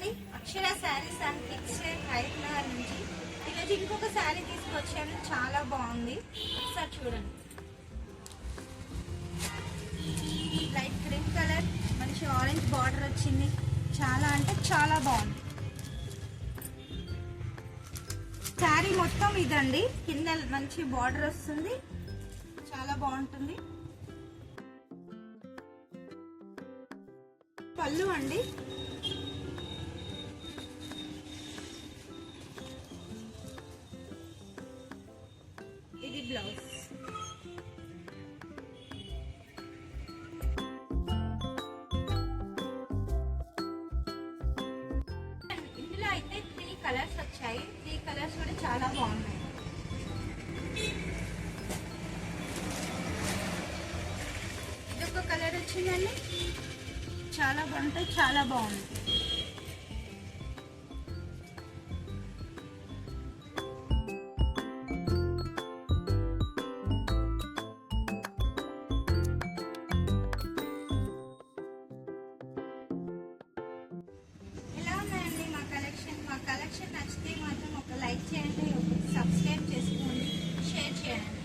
అండి, అక్షర saris and kids Hyderabad నుంచి. ఈరోజు ఇంకొక శారీ తీసుకొచ్చాను, చాలా బాగుంది. ఒకసారి చూడండి. లైట్ గ్రీన్ కలర్, మంచి ఆరెంజ్ బార్డర్ వచ్చింది. చాలా అంటే చాలా బాగుంది. శారీ మొత్తం ఇదండి, కింద మంచి బార్డర్ వస్తుంది, చాలా బాగుంటుంది. పళ్ళు అండి, ఇది బ్లౌజ్. ఇందులో అయితే 3 కలర్స్ వచ్చాయి. 3 కలర్స్ కూడా చాలా బాగున్నాయి. ఇదొక కలర్ వచ్చిందండి, చాలా బాగుంటాయి, చాలా బాగుంది. ఎలా ఉన్నాయండి మా కలెక్షన్ నచ్చితే మాత్రం ఒక లైక్ చేయండి, సబ్స్క్రైబ్ చేసుకోండి, షేర్ చేయండి.